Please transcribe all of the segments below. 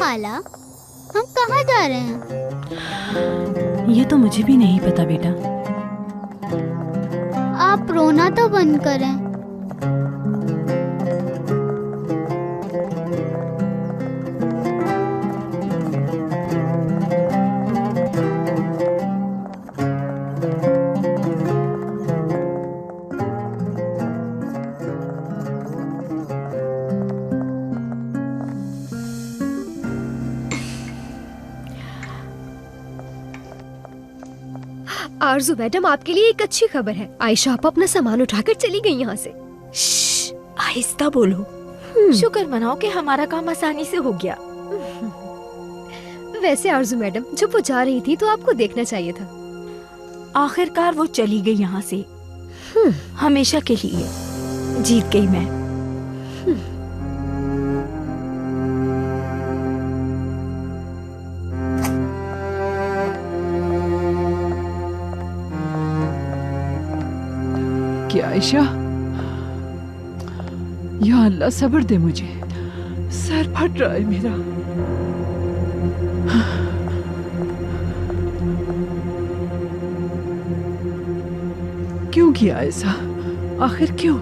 खाला, हम कहाँ जा रहे हैं? ये तो मुझे भी नहीं पता बेटा। आप रोना तो बंद करें। आरजू मैडम, आपके लिए एक अच्छी खबर है। आयशा आप अपना सामान उठाकर चली गई यहाँ से। आहिस्ता बोलो। शुक्र मनाओ कि हमारा काम आसानी से हो गया। वैसे आरजू मैडम, जब वो जा रही थी तो आपको देखना चाहिए था। आखिरकार वो चली गई यहाँ से, हमेशा के लिए। जीत गई मैं। आयशा, या अल्लाह सब्र दे मुझे, सर फट रहा है मेरा। क्यों किया ऐसा? आखिर क्यों?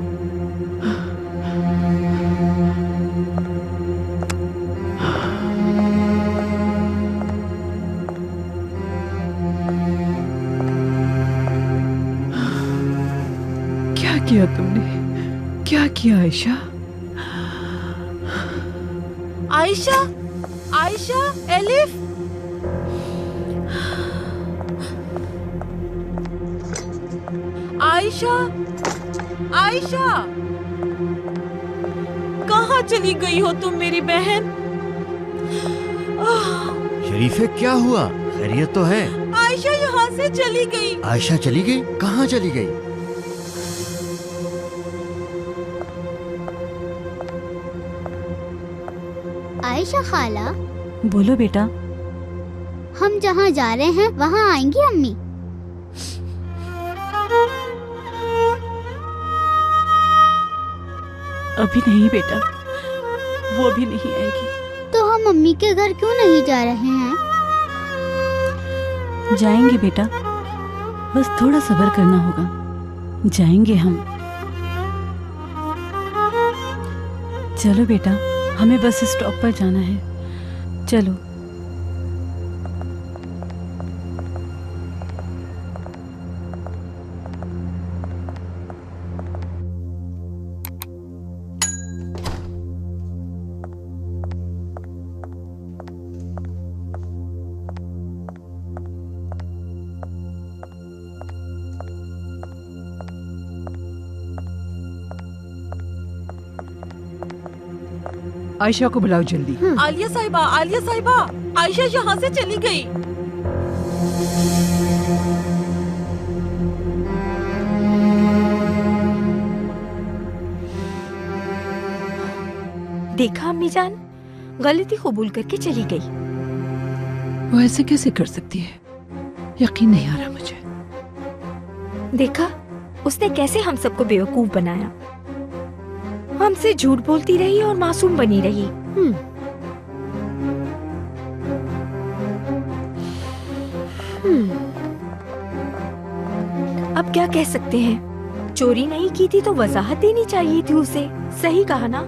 क्या किया तुमने? क्या किया आयशा? आयशा, आयशा, एलिफ। आयशा, आयशा, कहाँ चली गई हो तुम मेरी बहन? शरीफे, क्या हुआ? खैरियत तो है? आयशा यहाँ से चली गई। आयशा चली गई? कहाँ चली गई? आयशा खाला, बोलो बेटा। हम जहाँ जा रहे हैं वहाँ आएंगी अम्मी? अभी नहीं बेटा, वो भी नहीं आएगी। तो हम मम्मी के घर क्यों नहीं जा रहे हैं? जाएंगे बेटा, बस थोड़ा सब्र करना होगा। जाएंगे हम। चलो बेटा, हमें बस स्टॉप पर जाना है। चलो। आयशा को बुलाओ जल्दी। आलिया साहिबा, आलिया साहिबा, आयशा यहाँ से चली गई। देखा अम्मी जान, गलती कबूल करके चली गई। वो ऐसे कैसे कर सकती है? यकीन नहीं आ रहा मुझे। देखा, उसने कैसे हम सबको बेवकूफ बनाया। हमसे झूठ बोलती रही और मासूम बनी रही। अब क्या कह सकते हैं? चोरी नहीं की थी तो वजाहत देनी चाहिए थी उसे। सही कहा ना?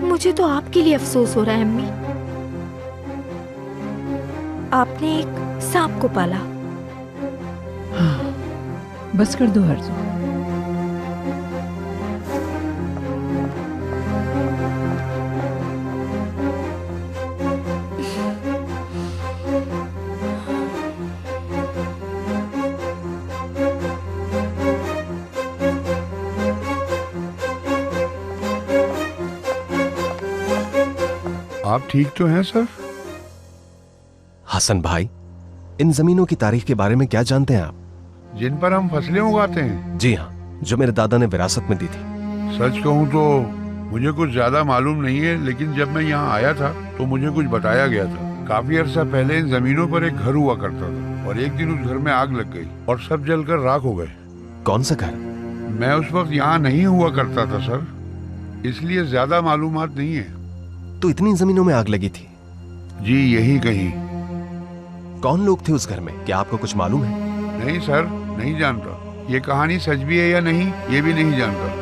मुझे तो आपके लिए अफसोस हो रहा है अम्मी। आपने एक सांप को पाला। हाँ, बस कर दो आरज़ू। आप ठीक तो हैं सर? हसन भाई, इन जमीनों की तारीख के बारे में क्या जानते हैं आप? जिन पर हम फसलें उगाते हैं? जी हाँ, जो मेरे दादा ने विरासत में दी थी। सच कहूँ तो मुझे कुछ ज्यादा मालूम नहीं है, लेकिन जब मैं यहाँ आया था तो मुझे कुछ बताया गया था। काफी अरसा पहले इन जमीनों पर एक घर हुआ करता था और एक दिन उस घर में आग लग गई और सब जलकर राख हो गए। कौन सा घर? मैं उस वक्त यहाँ नहीं हुआ करता था सर, इसलिए ज्यादा मालूमात नहीं है। तो इतनी जमीनों में आग लगी थी, जी यही कहीं। कौन लोग थे उस घर में, क्या आपको कुछ मालूम है? नहीं सर, नहीं जानता। ये कहानी सच भी है या नहीं, ये भी नहीं जानता।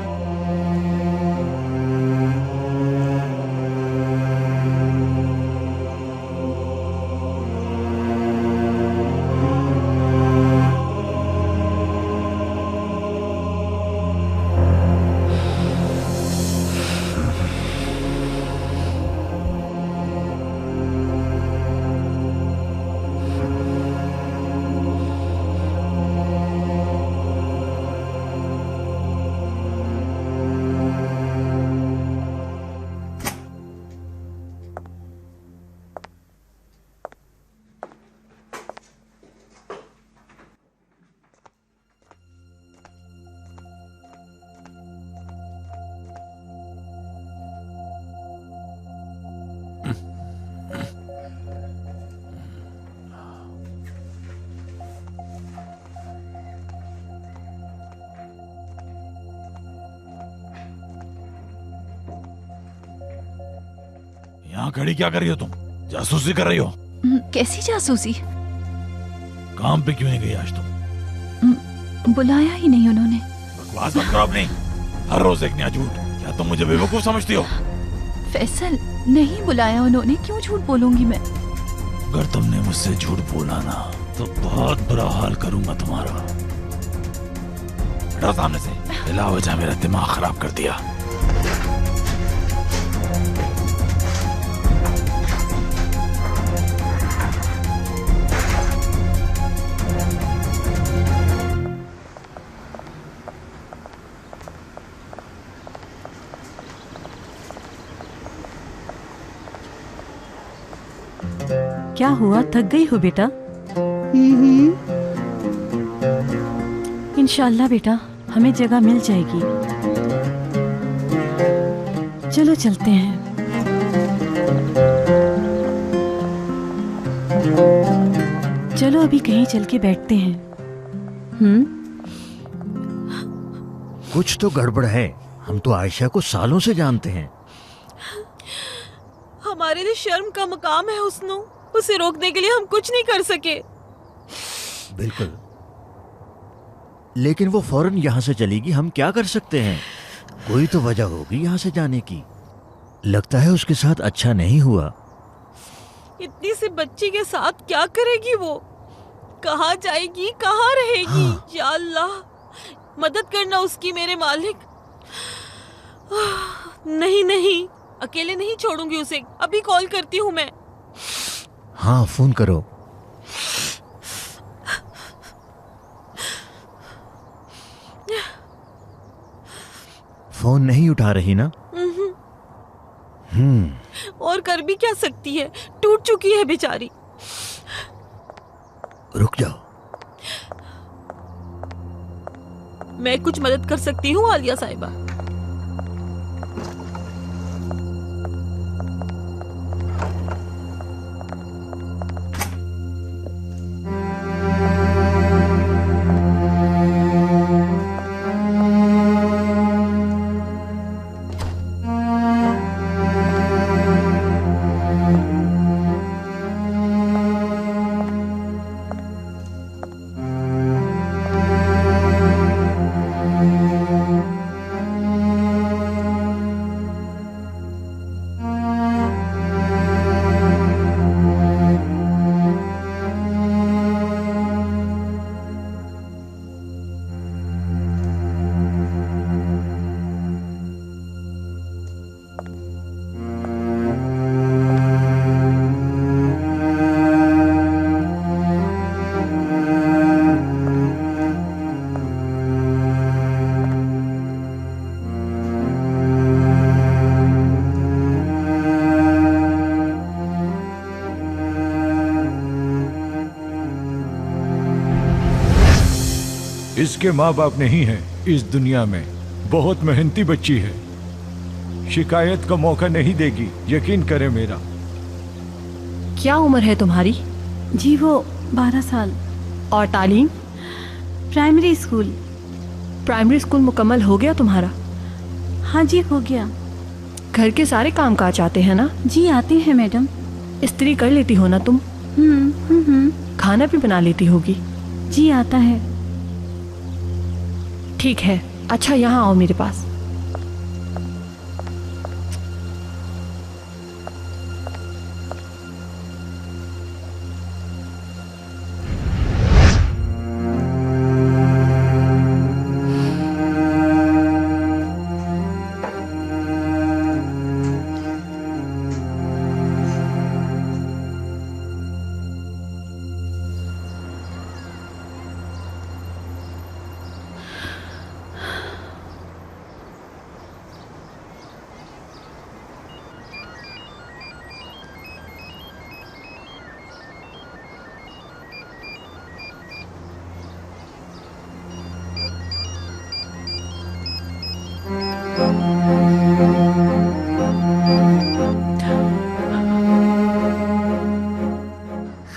यहाँ खड़ी क्या कर रही हो तुम? जासूसी कर रही हो? कैसी जासूसी? काम पे क्यों नहीं गई आज तुम? बुलाया ही नहीं उन्होंने। बकवास मत करो अपनी। हर रोज एक नया झूठ। क्या तुम मुझे बेवकूफ समझती हो? फैसल, नहीं बुलाया उन्होंने, क्यों झूठ बोलूंगी मैं? अगर तुमने मुझसे झूठ बोला ना तो बहुत बुरा हाल करूंगा तुम्हारा। हटो सामने से। बिला वजह मेरा दिमाग खराब कर दिया। क्या हुआ, थक गई हो बेटा? इंशाल्लाह बेटा, हमें जगह मिल जाएगी। चलो चलते हैं। चलो अभी कहीं चल के बैठते हैं। कुछ तो गड़बड़ है। हम तो आयशा को सालों से जानते हैं। हमारे लिए शर्म का मकाम है हुस्नो। उसे रोकने के लिए हम कुछ नहीं कर सके। बिल्कुल, लेकिन वो फौरन यहाँ से चलेगी, हम क्या कर सकते हैं? कोई तो वजह होगी यहाँ से जाने की। लगता है उसके साथ अच्छा नहीं हुआ। इतनी सी बच्ची के साथ क्या करेगी वो? कहाँ जाएगी, कहाँ रहेगी? हाँ। या अल्लाह, मदद करना उसकी मेरे मालिक। नहीं नहीं, अकेले नहीं छोड़ूंगी उसे। अभी कॉल करती हूँ मैं। हाँ, फोन करो। फोन नहीं उठा रही ना? और कर भी क्या सकती है, टूट चुकी है बेचारी। रुक जाओ। मैं कुछ मदद कर सकती हूँ आलिया साहिबा। इसके माँ बाप नहीं हैं इस दुनिया में। बहुत मेहनती बच्ची है, शिकायत का मौका नहीं देगी, यकीन करे मेरा। क्या उम्र है तुम्हारी? जी वो 12 साल। और तालीम? Primary school. प्राइमरी स्कूल मुकम्मल हो गया तुम्हारा? हाँ जी, हो गया। घर के सारे काम काज आते हैं ना? जी आते हैं मैडम। इस्त्री कर लेती हो ना तुम? खाना भी बना लेती होगी? जी आता है। ठीक है, अच्छा यहाँ आओ मेरे पास।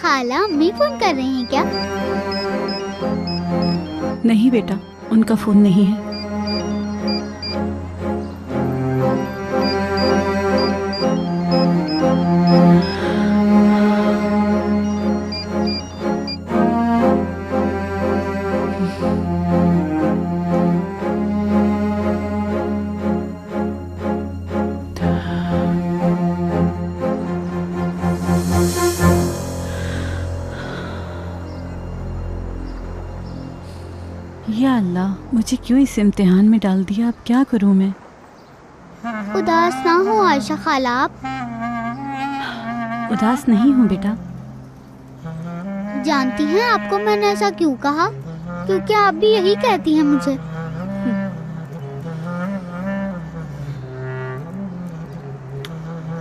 खाला अम्मी फोन कर रही हैं क्या? नहीं बेटा, उनका फोन नहीं है। या अल्लाह, मुझे क्यों इस इम्तिहान में डाल दिया? अब क्या करूं मैं? उदास ना हो आयशा खाला आप। उदास नहीं हूँ बेटा। जानती हैं आपको मैंने ऐसा क्यों कहा? क्योंकि आप भी यही कहती हैं मुझे।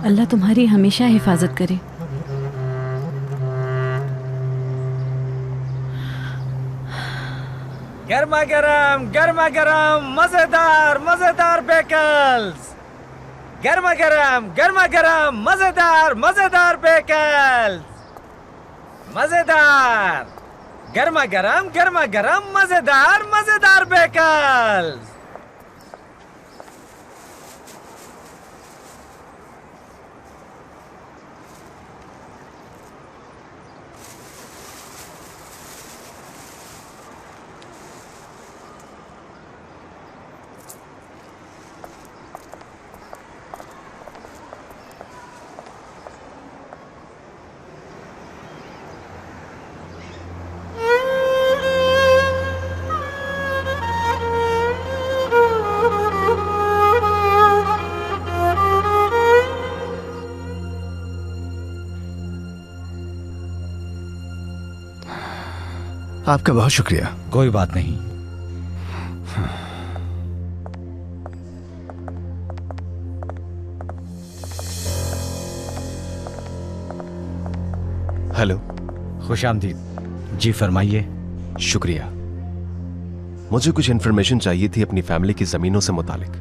अल्लाह तुम्हारी हमेशा हिफाजत करे। गर्मा गरम मजेदार मजेदार बेकल्स। गर्मा गरम मजेदार मजेदार बेकल्स। मजेदार गर्मा गरम मजेदार मजेदार बेकल्स। आपका बहुत शुक्रिया। कोई बात नहीं। हेलो। खुश आमदीद। जी फरमाइए। शुक्रिया। मुझे कुछ इन्फॉर्मेशन चाहिए थी अपनी फैमिली की जमीनों से मुतालिक।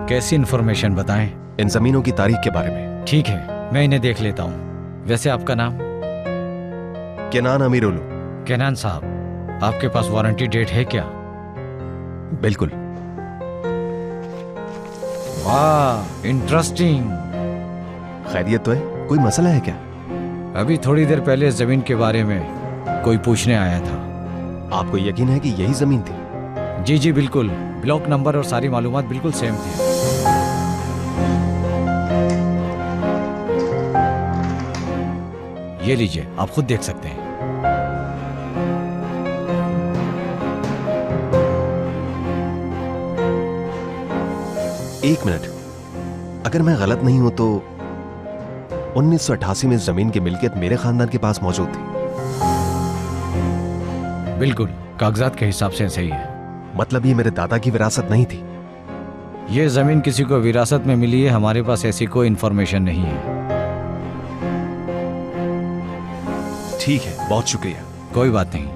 कैसी इन्फॉर्मेशन बताएं? इन जमीनों की तारीख के बारे में। ठीक है, मैं इन्हें देख लेता हूँ। वैसे आपका नाम? केनान अमीरुल्लू। केनान साहब, आपके पास वारंटी डेट है क्या? बिल्कुल। वाह, इंटरेस्टिंग। खैरियत तो है? कोई मसला है क्या? अभी थोड़ी देर पहले इस जमीन के बारे में कोई पूछने आया था। आपको यकीन है कि यही जमीन थी? जी जी बिल्कुल, ब्लॉक नंबर और सारी मालूमात बिल्कुल सेम थी। ये लीजिए, आप खुद देख सकते हैं। एक मिनट, अगर मैं गलत नहीं हूं तो 1988 में जमीन की मिल्कियत मेरे खानदान के पास मौजूद थी। बिल्कुल, कागजात के हिसाब से सही है। मतलब ये मेरे दादा की विरासत नहीं थी? ये जमीन किसी को विरासत में मिली है, हमारे पास ऐसी कोई इंफॉर्मेशन नहीं है। ठीक है, बहुत शुक्रिया। कोई बात नहीं।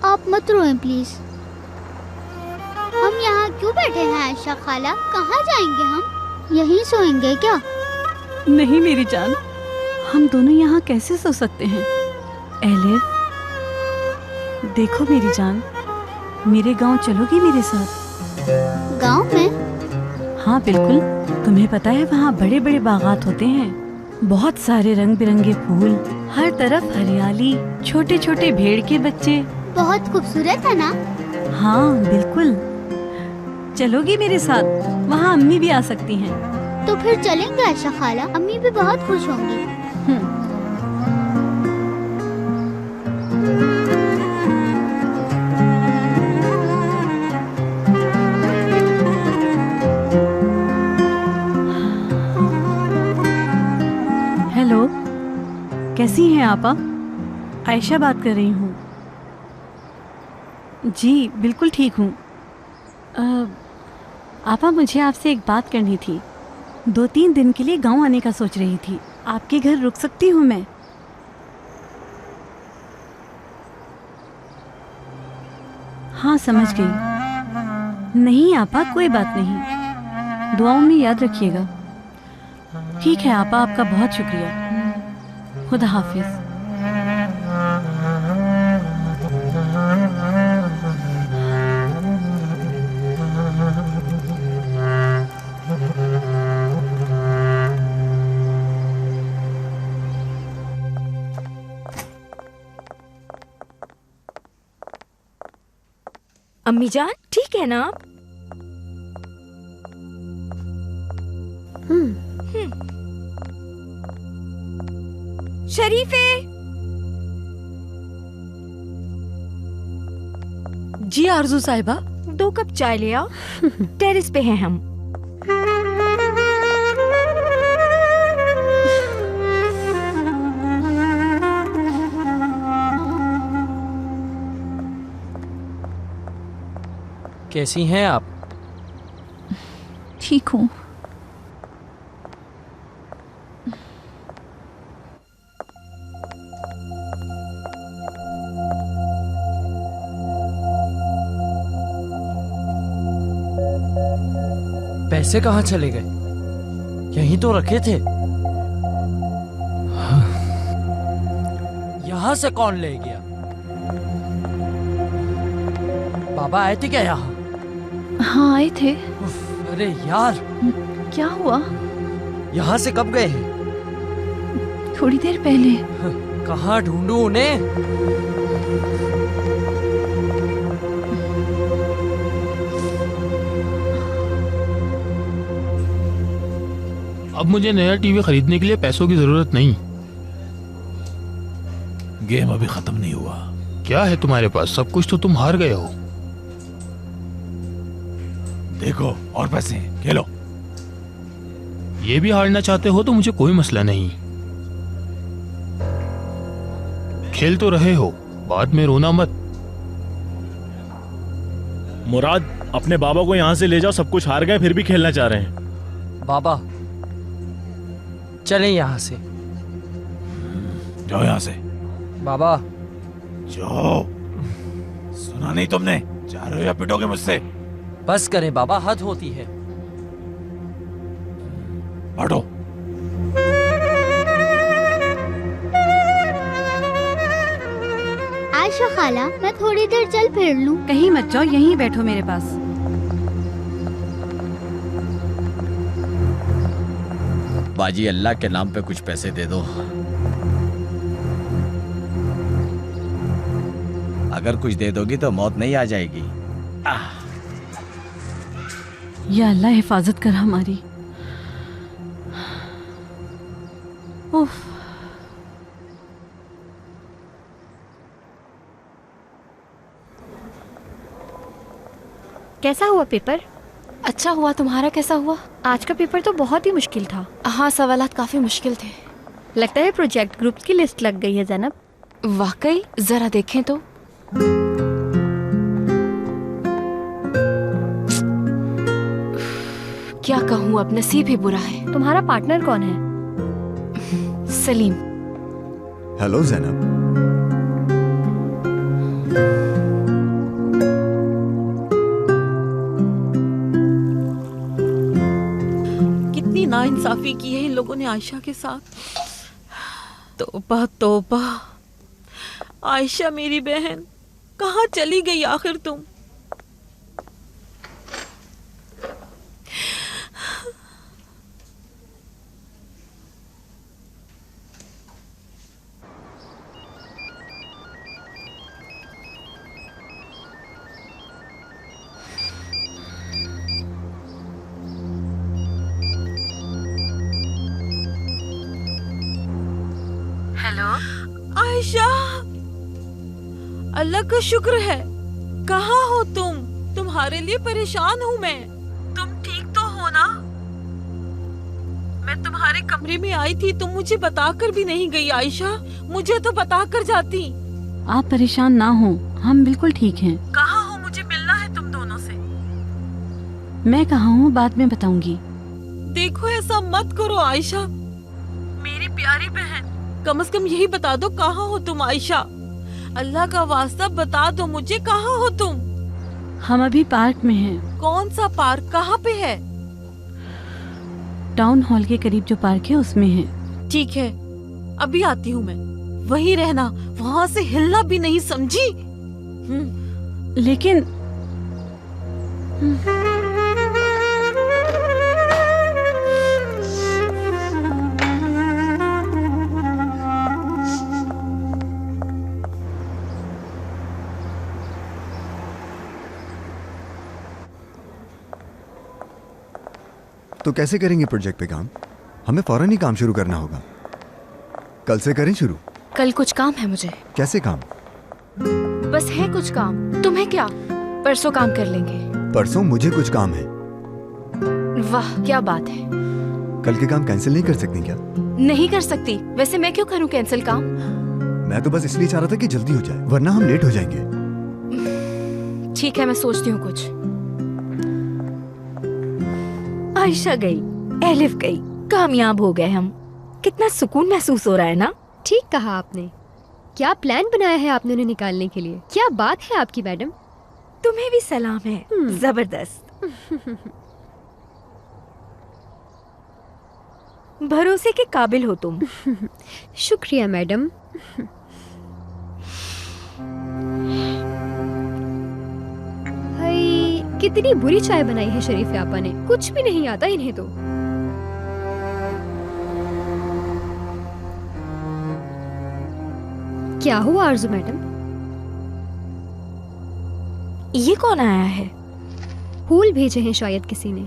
आप मत रोएं प्लीज। हम यहाँ क्यों बैठे हैं आयशा खाला? कहाँ जाएंगे हम? यहीं सोएंगे क्या? नहीं मेरी जान, हम दोनों यहाँ कैसे सो सकते हैं? एलिफ, देखो मेरी जान, मेरे गांव चलोगी मेरे साथ? गांव में? हाँ बिल्कुल। तुम्हें पता है वहाँ बड़े बड़े बागात होते हैं, बहुत सारे रंग बिरंगे फूल, हर तरफ हरियाली, छोटे छोटे भेड़ के बच्चे। बहुत खूबसूरत है ना? हाँ बिल्कुल। चलोगी मेरे साथ? वहाँ अम्मी भी आ सकती हैं। तो फिर चलेंगे आयशा खाला, अम्मी भी बहुत खुश होंगी। हेलो, कैसी हैं आपा? आयशा बात कर रही हूँ। जी बिल्कुल ठीक हूँ। आपा, मुझे आपसे एक बात करनी थी। 2-3 दिन के लिए गांव आने का सोच रही थी। आपके घर रुक सकती हूँ मैं? हाँ समझ गई। नहीं आपा, कोई बात नहीं, दुआओं में याद रखिएगा। ठीक है आपा, आपका बहुत शुक्रिया। खुदा हाफिज। अम्मी जान, ठीक है ना आप? शरीफे! जी आरजू साहिबा। 2 कप चाय ले आओ। टेरेस पे हैं हम। कैसी हैं आप? ठीक हूँ। पैसे कहाँ चले गए? यहीं तो रखे थे। यहाँ से कौन ले गया? बाबा आए थे क्या यहाँ? हाँ आए थे। अरे यार, क्या हुआ? यहाँ से कब गए हैं? थोड़ी देर पहले। कहाँ ढूंढूं उन्हें? अब मुझे नया टीवी खरीदने के लिए पैसों की जरूरत नहीं। गेम अभी खत्म नहीं हुआ। क्या है तुम्हारे पास? सब कुछ तो तुम हार गए हो। देखो, और पैसे हैं, खेलो। ये भी हारना चाहते हो तो मुझे कोई मसला नहीं। खेल तो रहे हो, बाद में रोना मत। मुराद, अपने बाबा को यहाँ से ले जाओ। सब कुछ हार गए फिर भी खेलना चाह रहे हैं। बाबा चलें यहाँ से। जाओ यहाँ से। बाबा जाओ। सुना नहीं तुमने? जा रहे हो या पिटोगे मुझसे? बस करें बाबा, हद होती है। हटो। आयशा खाला, मैं थोड़ी देर चल फिर लूं। कहीं मत जाओ, यहीं बैठो मेरे पास। बाजी, अल्लाह के नाम पे कुछ पैसे दे दो। अगर कुछ दे दोगी तो मौत नहीं आ जाएगी। या अल्लाह हिफाजत कर हमारी। उफ। कैसा हुआ पेपर? अच्छा हुआ। तुम्हारा कैसा हुआ? आज का पेपर तो बहुत ही मुश्किल था। हाँ, सवालात काफी मुश्किल थे। लगता है प्रोजेक्ट ग्रुप की लिस्ट लग गई है ज़ैनब। वाकई? जरा देखें तो। क्या कहूँ, अब नसीब ही बुरा है। तुम्हारा पार्टनर कौन है? सलीम। हेलो ज़ैनब। कितनी नाइंसाफी की है इन लोगों ने आयशा के साथ। तौबा तौबा। आयशा मेरी बहन, कहाँ चली गई आखिर तुम? हेलो आयशा, अल्लाह का शुक्र है। कहाँ हो तुम? तुम्हारे लिए परेशान हूँ मैं। तुम ठीक तो हो ना? मैं तुम्हारे कमरे में आई थी, तुम मुझे बताकर भी नहीं गई आयशा। मुझे तो बताकर जाती। आप परेशान ना हो, हम बिल्कुल ठीक हैं। कहाँ हो? मुझे मिलना है तुम दोनों से। मैं कहाँ हूँ बाद में बताऊंगी। देखो ऐसा मत करो आयशा, मेरी प्यारी बहन। कम से कम यही बता दो कहाँ हो तुम आयशा। अल्लाह का वास्ता बता दो मुझे, कहाँ हो तुम? हम अभी पार्क में हैं। कौन सा पार्क? कहाँ पे है? टाउन हॉल के करीब जो पार्क है उसमें है। ठीक है, अभी आती हूँ मैं। वहीं रहना, वहाँ से हिलना भी नहीं, समझी? लेकिन तो कैसे करेंगे प्रोजेक्ट पे काम? हमें फौरन ही काम शुरू करना होगा। कल से करें शुरू। कल कुछ काम है मुझे। कैसे काम? बस है कुछ काम। तुम्हें क्या? परसों काम कर लेंगे। परसों मुझे कुछ काम है। वाह क्या बात है। कल के काम कैंसिल नहीं कर सकती क्या? नहीं कर सकती। वैसे मैं क्यों करूं कैंसिल काम? मैं तो बस इसलिए चाह रहा था कि जल्दी हो जाए, वरना हम लेट हो जाएंगे। ठीक है, मैं सोचती हूँ कुछ। आयशा गई, एलिफ गई, कामयाब हो गए हम। कितना सुकून महसूस हो रहा है ना? ठीक कहा आपने। क्या प्लान बनाया है आपने उन्हें निकालने के लिए? क्या बात है आपकी मैडम। तुम्हें भी सलाम है। जबरदस्त। भरोसे के काबिल हो तुम। शुक्रिया मैडम। कितनी बुरी चाय बनाई है शरीफ आपा ने। कुछ भी नहीं आता इन्हें तो। क्या हुआ आरजू मैडम? ये कौन आया है? फूल भेजे हैं शायद किसी ने।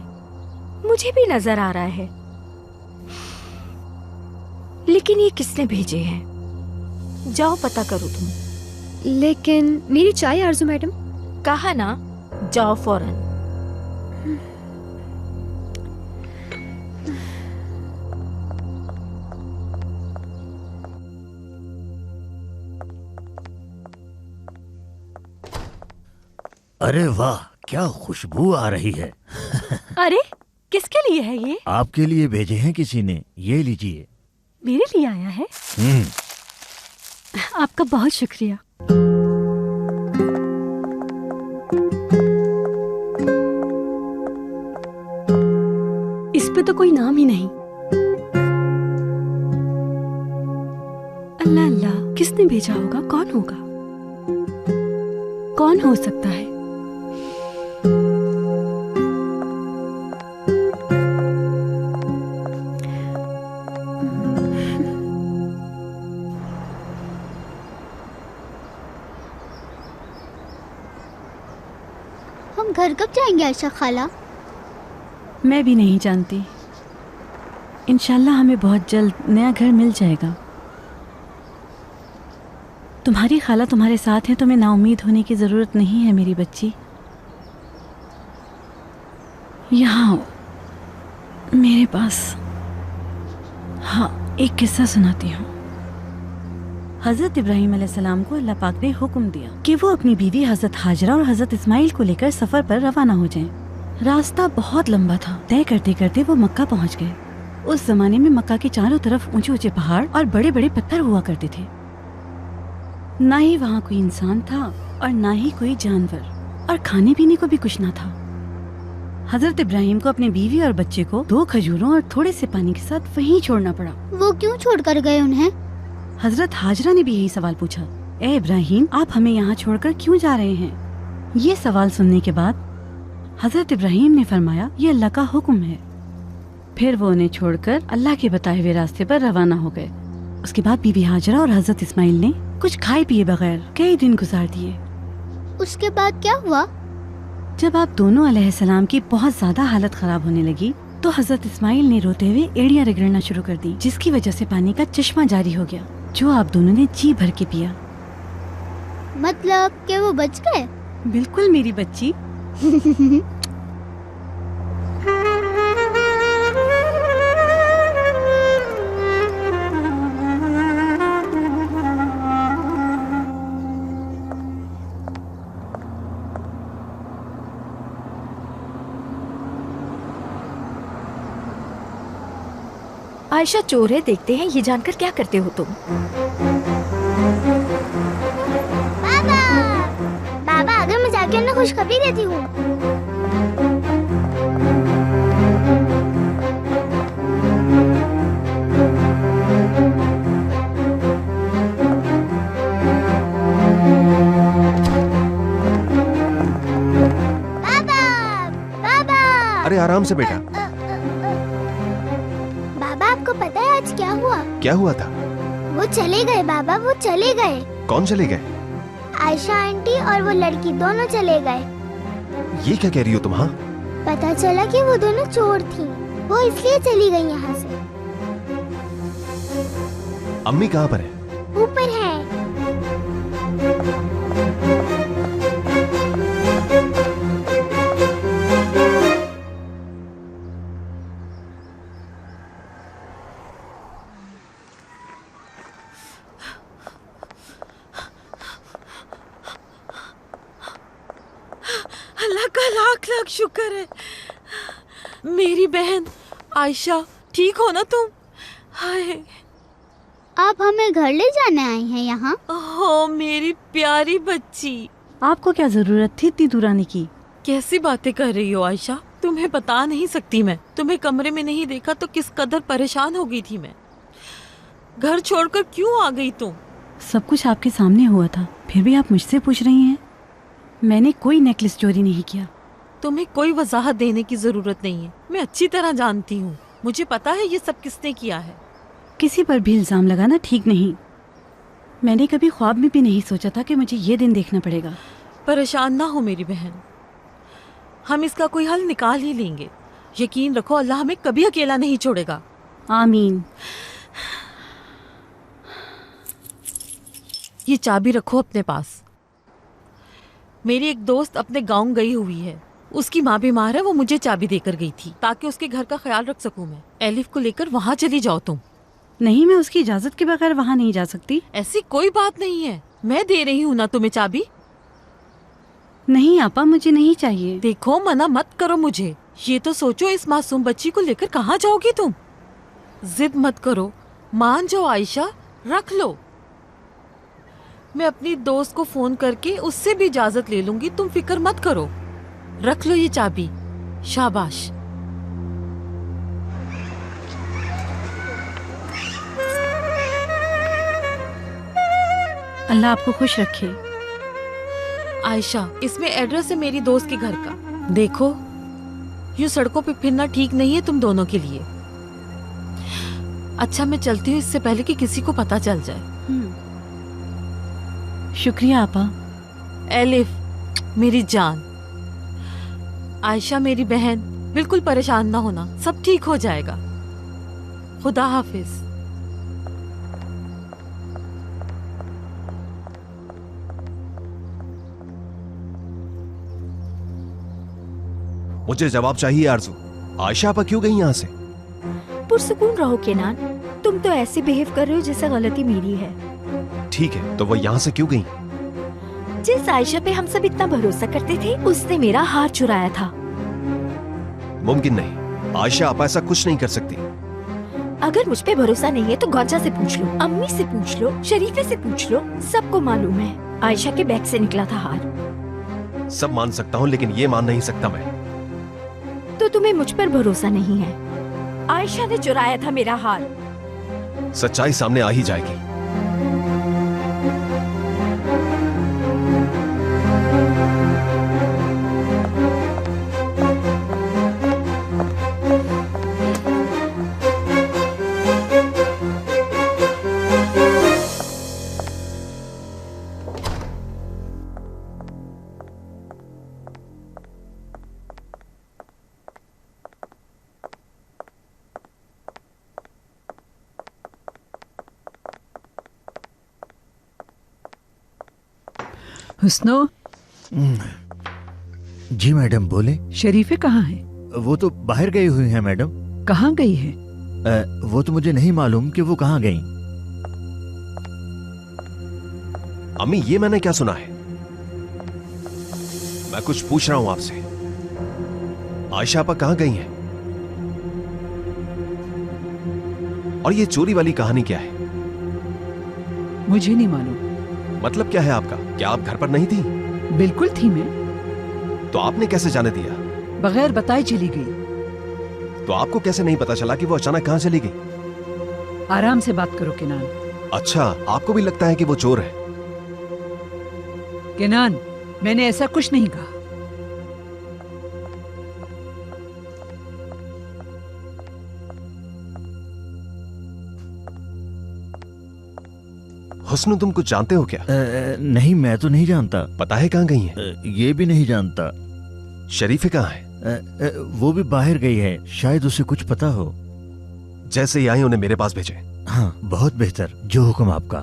मुझे भी नजर आ रहा है, लेकिन ये किसने भेजे हैं? जाओ पता करो तुम। लेकिन मेरी चाय आरजू मैडम। कहा ना, जाओ फौरन। अरे वाह, क्या खुशबू आ रही है। अरे किसके लिए है ये? आपके लिए भेजे हैं किसी ने, ये लीजिए। मेरे लिए आया है? आपका बहुत शुक्रिया। इस पे तो कोई नाम ही नहीं। अल्लाह अल्लाह, किसने भेजा होगा? कौन होगा? कौन हो सकता है? हम घर कब जाएंगे आयशा खाला? मैं भी नहीं जानती। इंशाल्लाह हमें बहुत जल्द नया घर मिल जाएगा। तुम्हारी खाला तुम्हारे साथ है, तुम्हें नाउम्मीद होने की ज़रूरत नहीं है मेरी बच्ची। यहाँ आओ मेरे पास। हाँ, एक किस्सा सुनाती हूँ। हज़रत इब्राहीम अलैहिस्सलाम को अल्लाह पाक ने हुक्म दिया कि वो अपनी बीवी हज़रत हाजरा और हज़रत इस्माइल को लेकर सफ़र पर रवाना हो जाएं। रास्ता बहुत लंबा था। तय करते करते वो मक्का पहुंच गए। उस जमाने में मक्का के चारों तरफ ऊंचे ऊंचे पहाड़ और बड़े बड़े पत्थर हुआ करते थे। ना ही वहाँ कोई इंसान था और ना ही कोई जानवर, और खाने पीने को भी कुछ ना था। हजरत इब्राहिम को अपनी बीवी और बच्चे को 2 खजूरों और थोड़े से पानी के साथ वहीं छोड़ना पड़ा। वो क्यों छोड़ कर गए उन्हें? हजरत हाजरा ने भी यही सवाल पूछा। ए इब्राहिम, आप हमें यहाँ छोड़कर क्यों जा रहे हैं? ये सवाल सुनने के बाद हजरत इब्राहिम ने फरमाया, ये अल्लाह का हुक्म है। फिर वो उन्हें छोड़कर अल्लाह के बताए हुए रास्ते पर रवाना हो गए। उसके बाद बीबी हाजरा और हजरत इस्माइल ने कुछ खाए पिए बगैर कई दिन गुजार दिए। उसके बाद क्या हुआ? जब आप दोनों अलैहिस्सलाम की बहुत ज्यादा हालत खराब होने लगी तो हजरत इस्माइल ने रोते हुए एड़ियां रगड़ना शुरू कर दी, जिसकी वजह से पानी का चश्मा जारी हो गया, जो आप दोनों ने जी भर के पिया। मतलब कि वो बच गए? बिल्कुल मेरी बच्ची। आयशा चोर है, देखते हैं ये जानकर क्या करते हो तुम। बाबा, बाबा अगर मैं जाके उन्हें खुशखबरी देती हूँ। बाबा, बाबा। अरे आराम से बेटा। आपको पता है आज क्या हुआ? क्या हुआ था? वो चले गए बाबा, वो चले गए। कौन चले गए? आयशा आंटी और वो लड़की दोनों चले गए। ये क्या कह रही हो तुम? हाँ, पता चला कि वो दोनों चोर थी, वो इसलिए चली गई यहाँ से। अम्मी कहाँ पर है? ऊपर है। अल्लाह का लाख लाख शुक्र है। मेरी बहन आयशा, ठीक हो ना तुम? हाय, आप हमें घर ले जाने आए हैं यहाँ? हो मेरी प्यारी बच्ची। आपको क्या जरूरत थी इतनी दूर आने की? कैसी बातें कर रही हो आयशा? तुम्हें बता नहीं सकती मैं। तुम्हें कमरे में नहीं देखा तो किस कदर परेशान हो गई थी मैं। घर छोड़कर क्यों आ गई तुम? सब कुछ आपके सामने हुआ था, फिर भी आप मुझसे पूछ रही हैं? मैंने कोई नेकलेस चोरी नहीं किया। तुम्हें कोई वजाहत देने की जरूरत नहीं है, मैं अच्छी तरह जानती हूँ। मुझे पता है ये सब किसने किया है। किसी पर भी इल्जाम लगाना ठीक नहीं। मैंने कभी ख्वाब में भी नहीं सोचा था कि मुझे ये दिन देखना पड़ेगा। परेशान ना हो मेरी बहन, हम इसका कोई हल निकाल ही लेंगे। यकीन रखो अल्लाह हमें कभी अकेला नहीं छोड़ेगा। आमीन। ये चाबी रखो अपने पास। मेरी एक दोस्त अपने गांव गई हुई है, उसकी माँ बीमार है, वो मुझे चाबी देकर गई थी ताकि उसके घर का ख्याल रख सकूं मैं। एलिफ को लेकर वहाँ चली जाओ तुम। नहीं, मैं उसकी इजाजत के बगैर वहाँ नहीं जा सकती। ऐसी कोई बात नहीं है, मैं दे रही हूँ ना तुम्हें चाबी। नहीं आपा, मुझे नहीं चाहिए। देखो मना मत करो मुझे। ये तो सोचो इस मासूम बच्ची को लेकर कहाँ जाओगी तुम? जिद मत करो, मान जाओ आयशा, रख लो। मैं अपनी दोस्त को फोन करके उससे भी इजाजत ले लूंगी, तुम फिक्र मत करो। रख लो ये चाबी, शाबाश। अल्लाह आपको खुश रखे। आयशा, इसमें एड्रेस है मेरी दोस्त के घर का। देखो, यूं सड़कों पे फिरना ठीक नहीं है तुम दोनों के लिए। अच्छा मैं चलती हूँ इससे पहले कि किसी को पता चल जाए। शुक्रिया आपा। एलिफ मेरी जान, आयशा मेरी बहन, बिल्कुल परेशान ना होना, सब ठीक हो जाएगा। खुदा हाफिज। मुझे जवाब चाहिए आरजू। आयशा आपा क्यों गई यहाँ से? पुरसुकून रहो केनान, तुम तो ऐसे बिहेव कर रहे हो जैसे गलती मेरी है। ठीक है, तो वो यहाँ से क्यों गई? जिस आयशा पे हम सब इतना भरोसा करते थे, उसने मेरा हार चुराया था। मुमकिन नहीं, आयशा आपा ऐसा कुछ नहीं कर सकती। अगर मुझ पे भरोसा नहीं है तो गौजा से पूछ लो, अम्मी से पूछ लो, शरीफे से पूछ लो, सबको मालूम है आयशा के बैग से निकला था हार। सब मान सकता हूँ, लेकिन ये मान नहीं सकता मैं। तो तुम्हें मुझ पर भरोसा नहीं है? आयशा ने चुराया था मेरा हार। सच्चाई सामने आ ही जाएगी। हुस्नो, जी मैडम बोले। शरीफे कहाँ हैं? वो तो बाहर गई हुई हैं मैडम। कहाँ गई है? वो तो मुझे नहीं मालूम कि वो कहाँ गई। अम्मी, ये मैंने क्या सुना है? मैं कुछ पूछ रहा हूं आपसे। आयशा आपा कहां गई हैं? और ये चोरी वाली कहानी क्या है? मुझे नहीं मालूम। मतलब क्या है आपका? क्या आप घर पर नहीं थी? बिल्कुल थी मैं। तो आपने कैसे जाने दिया? बगैर बताए चली गई। तो आपको कैसे नहीं पता चला कि वो अचानक कहां चली गई? आराम से बात करो किनान। अच्छा, आपको भी लगता है कि वो चोर है? किनान, मैंने ऐसा कुछ नहीं कहा। हुस्न, तुम कुछ जानते हो क्या? नहीं, मैं तो नहीं जानता। पता है कहां गई है? ये भी नहीं जानता। शरीफे कहां है? वो भी बाहर गई है, शायद उसे कुछ पता हो। जैसे ही आई उन्हें मेरे पास भेजे। हाँ, बहुत बेहतर, जो हुक्म आपका।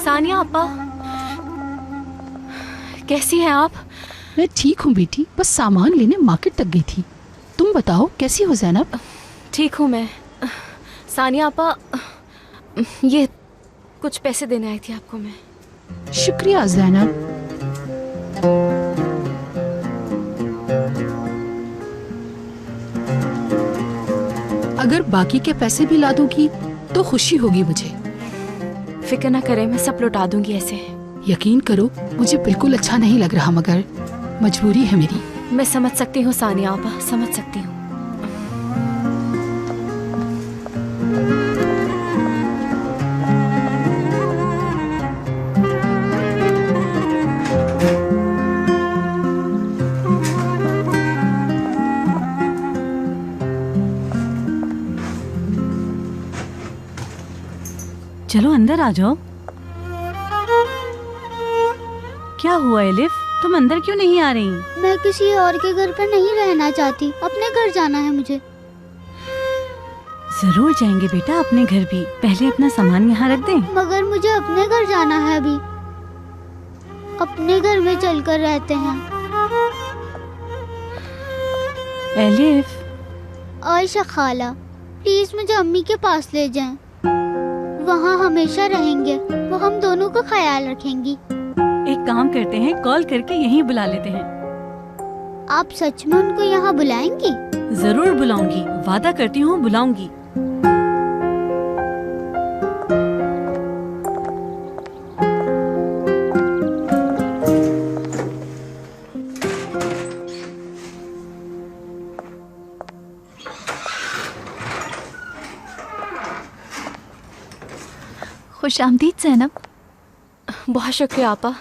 सानिया आपा, कैसी हैं आप? मैं ठीक हूँ बेटी, बस सामान लेने मार्केट तक गई थी। तुम बताओ कैसी हो ज़ैनब? ठीक हूँ मैं। सानिया आपा, ये कुछ पैसे देने आई थी आपको मैं। शुक्रिया ज़ैनब। अगर बाकी के पैसे भी ला दोगी तो खुशी होगी मुझे। फिक्र ना करें, मैं सब लौटा दूंगी ऐसे। यकीन करो, मुझे बिल्कुल अच्छा नहीं लग रहा, मगर मजबूरी है मेरी। मैं समझ सकती हूँ सानिया आपा, समझ सकती हूँ। चलो अंदर आ जाओ। क्या हुआ एलिफ, तुम अंदर क्यों नहीं आ रही? मैं किसी और के घर पर नहीं रहना चाहती, अपने घर जाना है मुझे। जरूर जाएंगे बेटा अपने घर भी, पहले अपना सामान यहाँ रख दें। मगर मुझे अपने घर जाना है अभी। अपने घर में चलकर रहते हैं। एलिफ। आयशा खाला, प्लीज मुझे अम्मी के पास ले जाएं। वहाँ हमेशा रहेंगे, वो हम दोनों का ख्याल रखेंगी। एक काम करते हैं, कॉल करके यहीं बुला लेते हैं। आप सच में उनको यहाँ बुलाएंगी? जरूर बुलाऊंगी, वादा करती हूँ बुलाऊंगी। खुश आमदीद ज़ैनब। बहुत शुक्रिया आपा।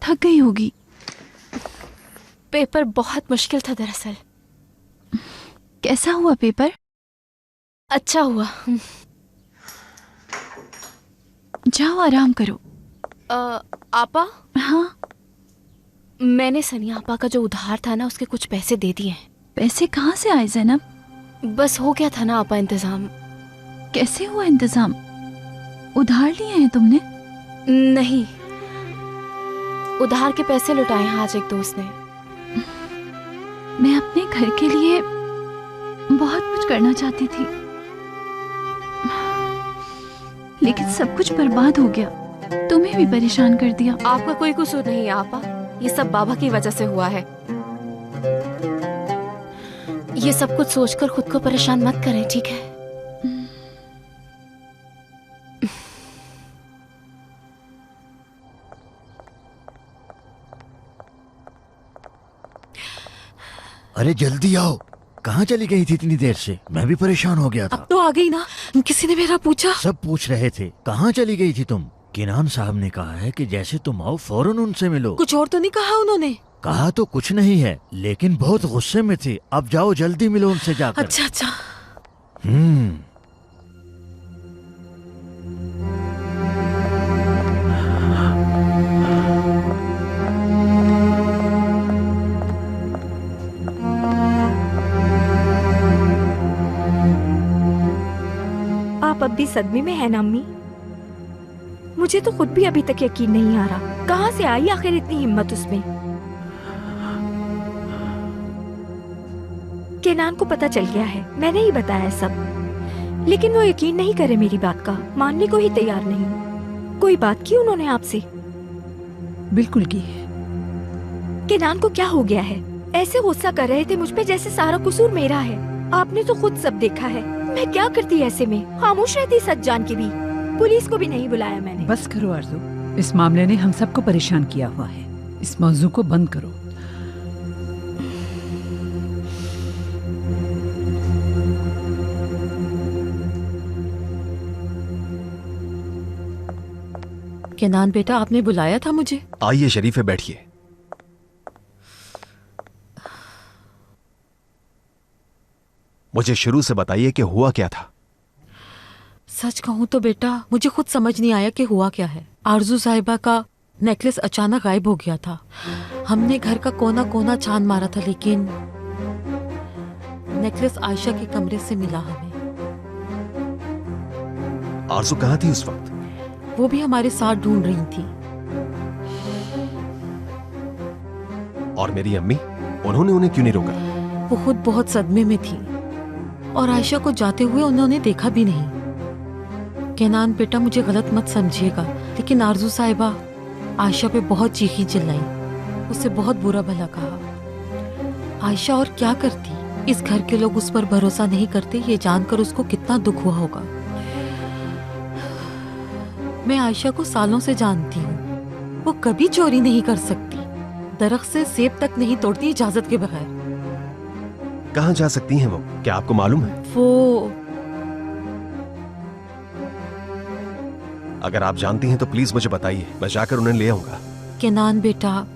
थक गई होगी। पेपर बहुत मुश्किल था दरअसल। कैसा हुआ पेपर? अच्छा हुआ। जाओ आराम करो। आपा? हाँ। मैंने सनिया आपा का जो उधार था ना, उसके कुछ पैसे दे दिए हैं। पैसे कहाँ से आए ज़ैनब? बस हो गया था ना आपा इंतजाम। कैसे हुआ इंतजाम? उधार लिए हैं तुमने? नहीं, उधार के पैसे लुटाए हैं आज एक दोस्त ने। मैं अपने घर के लिए बहुत कुछ करना चाहती थी, लेकिन सब कुछ बर्बाद हो गया। तुम्हें भी परेशान कर दिया। आपका कोई कसूर नहीं है आपा, ये सब बाबा की वजह से हुआ है। ये सब कुछ सोचकर खुद को परेशान मत करें, ठीक है? अरे जल्दी आओ, कहाँ चली गई थी इतनी देर से? मैं भी परेशान हो गया था। अब तो आ गई ना? किसी ने मेरा पूछा? सब पूछ रहे थे कहाँ चली गई थी तुम। किनान साहब ने कहा है कि जैसे तुम आओ फौरन उनसे मिलो। कुछ और तो नहीं कहा उन्होंने? कहा तो कुछ नहीं है, लेकिन बहुत गुस्से में थे। अब जाओ जल्दी मिलो उनसे जाकर। अच्छा अच्छा। भी सदमे में है ना अम्मी। मुझे तो खुद भी अभी तक यकीन नहीं आ रहा, कहाँ से आई आखिर इतनी हिम्मत उसमें। केनान को पता चल गया है, मैंने ही बताया सब, लेकिन वो यकीन नहीं करे मेरी बात का, मानने को ही तैयार नहीं। कोई बात की उन्होंने आपसे? बिल्कुल की। केनान को क्या हो गया है? ऐसे गुस्सा कर रहे थे मुझ पे जैसे सारा कसूर मेरा है। आपने तो खुद सब देखा है, मैं क्या करती ऐसे में? खामोश रहती सच जान के भी। पुलिस को भी नहीं बुलाया मैंने। बस करो आरज़ू, इस मामले ने हम सबको परेशान किया हुआ है। इस मौजू को बंद करो। केनान बेटा, आपने बुलाया था मुझे? आइए शरीफे, बैठिए। मुझे शुरू से बताइए कि हुआ क्या था। सच कहूं तो बेटा, मुझे खुद समझ नहीं आया कि हुआ क्या है। आरजू साहिबा का नेकलेस अचानक गायब हो गया था। हमने घर का कोना कोना छान मारा था, लेकिन नेकलेस आयशा के कमरे से मिला हमें। आरजू कहाँ थी उस वक्त? वो भी हमारे साथ ढूंढ रही थी। और मेरी अम्मी, उन्होंने उन्हें क्यों नहीं रोका? वो खुद बहुत सदमे में थी और आयशा को जाते हुए उन्होंने देखा भी नहीं। केनान बेटा, मुझे गलत मत समझिएगा, लेकिन आरजू साहिबा आयशा पे बहुत चीखी चिल्लाई, उससे बहुत बुरा भला कहा। आयशा और क्या करती? इस घर के लोग उस पर भरोसा नहीं करते, ये जानकर उसको कितना दुख हुआ होगा। मैं आयशा को सालों से जानती हूँ, वो कभी चोरी नहीं कर सकती। दरख्त से सेब तक नहीं तोड़ती इजाजत के बगैर। कहाँ जा सकती हैं वो, क्या आपको मालूम है? वो अगर आप जानती हैं तो प्लीज मुझे बताइए, मैं जाकर उन्हें ले आऊंगा। केनान बेटा,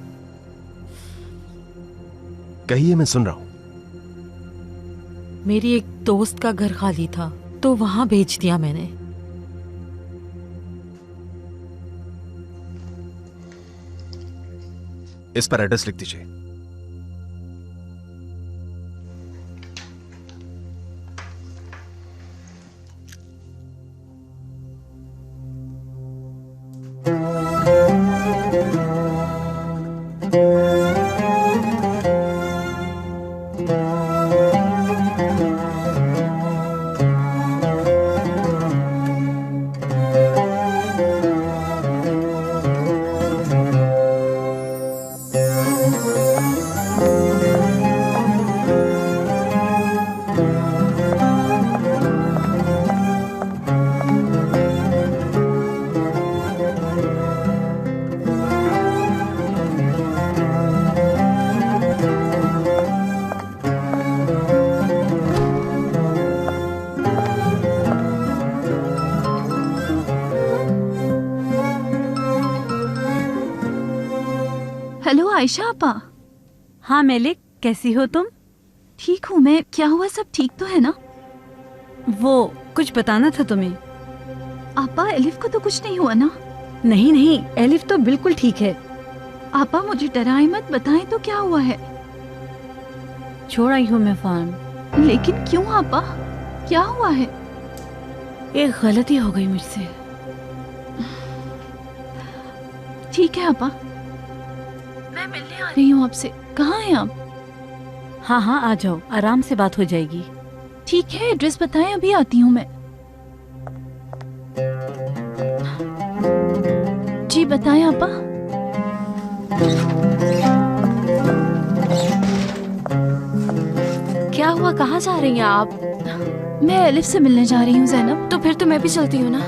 कहिए, मैं सुन रहा हूं। मेरी एक दोस्त का घर खाली था तो वहां भेज दिया मैंने। इस पर एड्रेस लिख दीजिए। हेलो आयशा आपा। हाँ मेलिक, कैसी हो तुम? ठीक हूँ मैं। क्या हुआ, सब ठीक तो है ना? वो कुछ बताना था तुम्हें। आपा, एलिफ को तो कुछ नहीं हुआ ना? नहीं नहीं, एलिफ तो बिल्कुल ठीक है। आपा मुझे डराए मत, बताएं तो क्या हुआ है? छोड़ आई हूँ मैं फार्म। लेकिन क्यों आपा, क्या हुआ है? एक गलती हो गई मुझसे। ठीक है आपा, मैं मिलने आ रही हूँ आपसे। कहाँ हैं आप? हाँ हाँ, आ जाओ, आराम से बात हो जाएगी। ठीक है, एड्रेस बताएं, अभी आती हूँ मैं। जी बताएं आपा। क्या हुआ, कहाँ जा रही हैं आप? मैं एलिफ से मिलने जा रही हूँ ज़ैनब। तो फिर तो मैं भी चलती हूँ ना।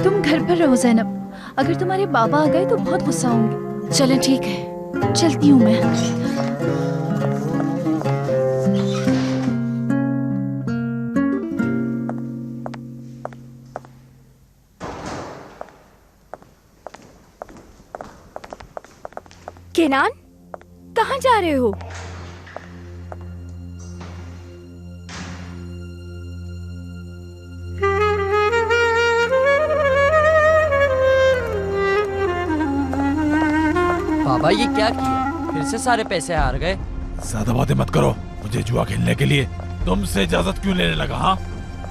तुम घर पर रहो ज़ैनब, अगर तुम्हारे बाबा आ गए तो बहुत गुस्सा होंगे। चलें ठीक है, चलती हूँ मैं। केनान, कहाँ जा रहे हो? बाबा ये क्या किया? फिर से सारे पैसे हार गए। ज्यादा बातें मत करो, मुझे जुआ खेलने के लिए तुमसे इजाजत क्यों लेने लगा? हाँ,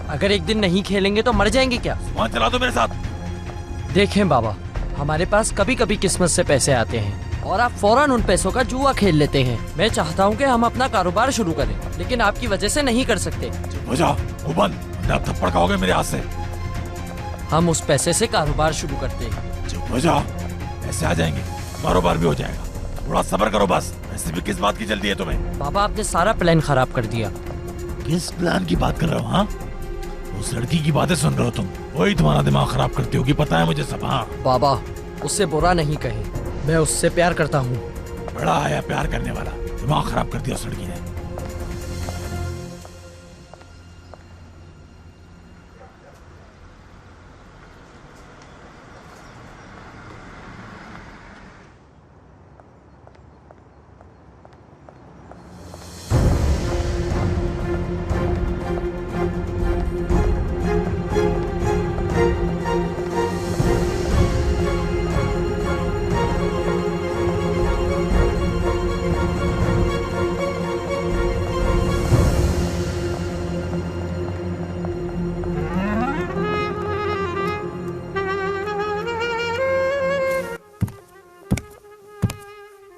अगर एक दिन नहीं खेलेंगे तो मर जाएंगे क्या? वहाँ चला दो मेरे साथ। देखें बाबा, हमारे पास कभी कभी किस्मत से पैसे आते हैं और आप फौरन उन पैसों का जुआ खेल लेते हैं। मैं चाहता हूँ कि हम अपना कारोबार शुरू करें, लेकिन आपकी वजह से नहीं कर सकते। हो जा, वो बंद, आप थप्पड़ खाओगे मेरे हाथ से। हम उस पैसे से कारोबार शुरू करते हैं। चुप हो जा, पैसे आ जाएंगे, कारोबार भी हो जाएगा। थोड़ा सब्र करो बस। ऐसे भी किस बात की जल्दी है तुम्हें? बाबा आपने सारा प्लान खराब कर दिया। किस प्लान की बात कर रहे हो? हाँ, उस लड़की की बातें सुन रहे हो तुम, वही तुम्हारा दिमाग खराब करती होगी, पता है मुझे सब। हाँ बाबा, उससे बुरा नहीं कहे, मैं उससे प्यार करता हूँ। बड़ा आया प्यार करने वाला, दिमाग खराब कर दिया उस लड़की ने।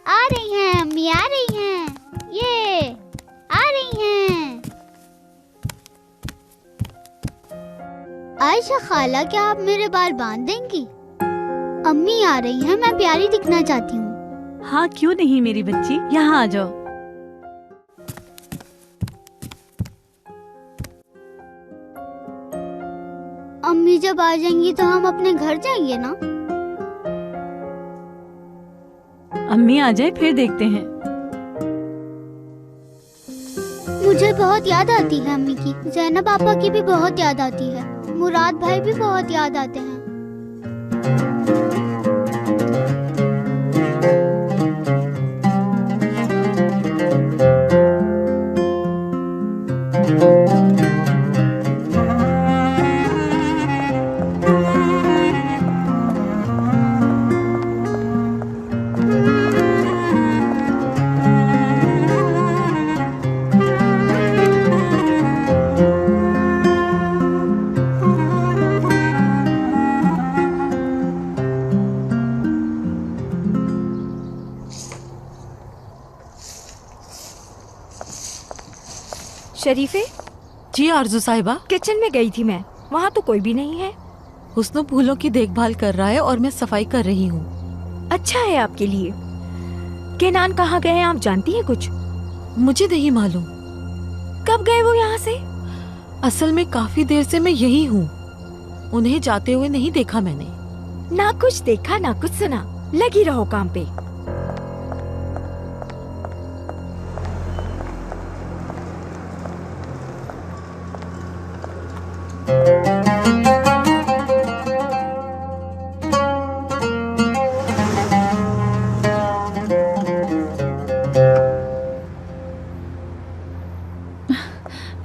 आ रही हैं अम्मी, आ रही हैं, ये आ रही हैं। आयशा खाला, क्या आप मेरे बाल बांध देंगी? अम्मी आ रही हैं, मैं प्यारी दिखना चाहती हूँ। हाँ क्यों नहीं मेरी बच्ची, यहाँ आ जाओ। अम्मी जब आ जाएंगी तो हम अपने घर जाएंगे ना? अम्मी आ जाए फिर देखते हैं। मुझे बहुत याद आती है अम्मी की, जैनब पापा की भी बहुत याद आती है, मुराद भाई भी बहुत याद आते हैं। शरीफे? जी आरजू साहिबा। किचन में गई थी मैं, वहाँ तो कोई भी नहीं है। हुस्न फूलों की देखभाल कर रहा है और मैं सफाई कर रही हूँ। अच्छा है आपके लिए। केनान कहाँ गए हैं आप जानती हैं कुछ? मुझे नहीं मालूम। कब गए वो यहाँ से? असल में काफी देर से मैं यही हूँ, उन्हें जाते हुए नहीं देखा मैंने। ना कुछ देखा ना कुछ सुना, लगी रहो काम पे।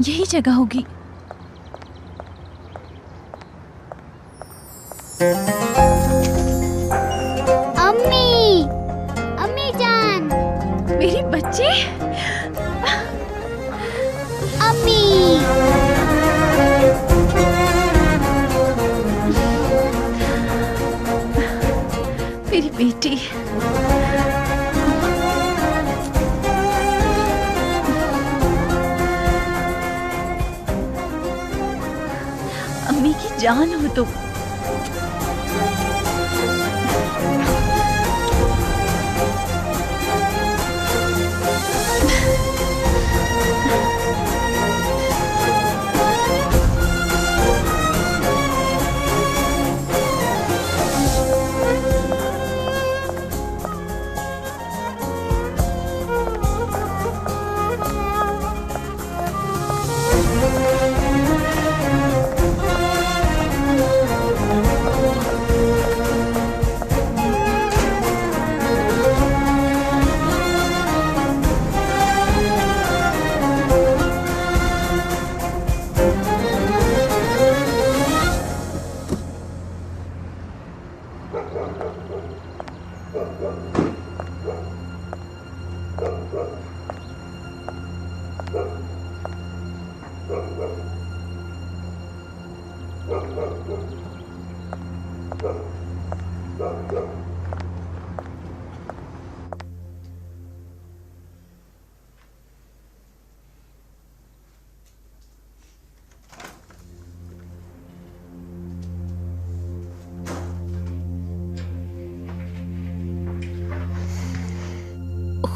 यही जगह होगी। अम्मी, अम्मी जान, मेरी बच्ची, अम्मी। मेरी बेटी। अम्मी की जान हो तुम।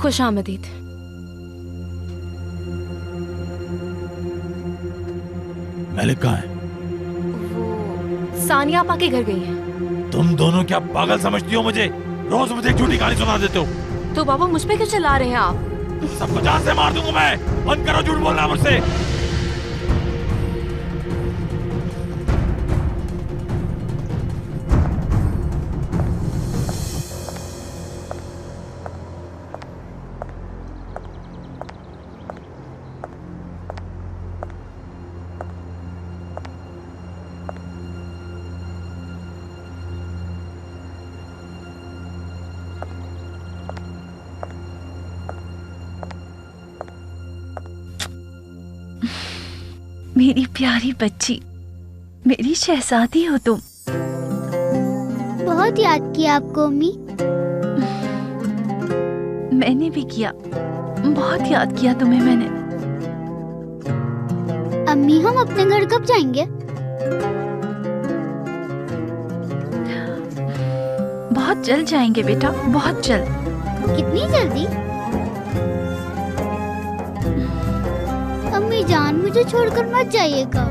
खुश आमदीद। मलिक कहाँ है? सानिया आपा के घर गई है। तुम दोनों क्या पागल समझती हो मुझे? रोज मुझे एक झूठी कहानी सुना देते हो। तो बाबा मुझ पे क्यों चला रहे हैं आप? सबको जान से मार दूंगा मैं। बंद करो झूठ बोलना मुझसे। मेरी प्यारी बच्ची, मेरी शहजादी हो तुम। बहुत याद किया आपको अम्मी। मैंने भी किया, बहुत याद किया तुम्हें मैंने। अम्मी हम अपने घर कब जाएंगे? बहुत जल्द जाएंगे बेटा, बहुत जल्द। कितनी जल्दी? अम्मी जान मुझे छोड़कर मत जाइएगा।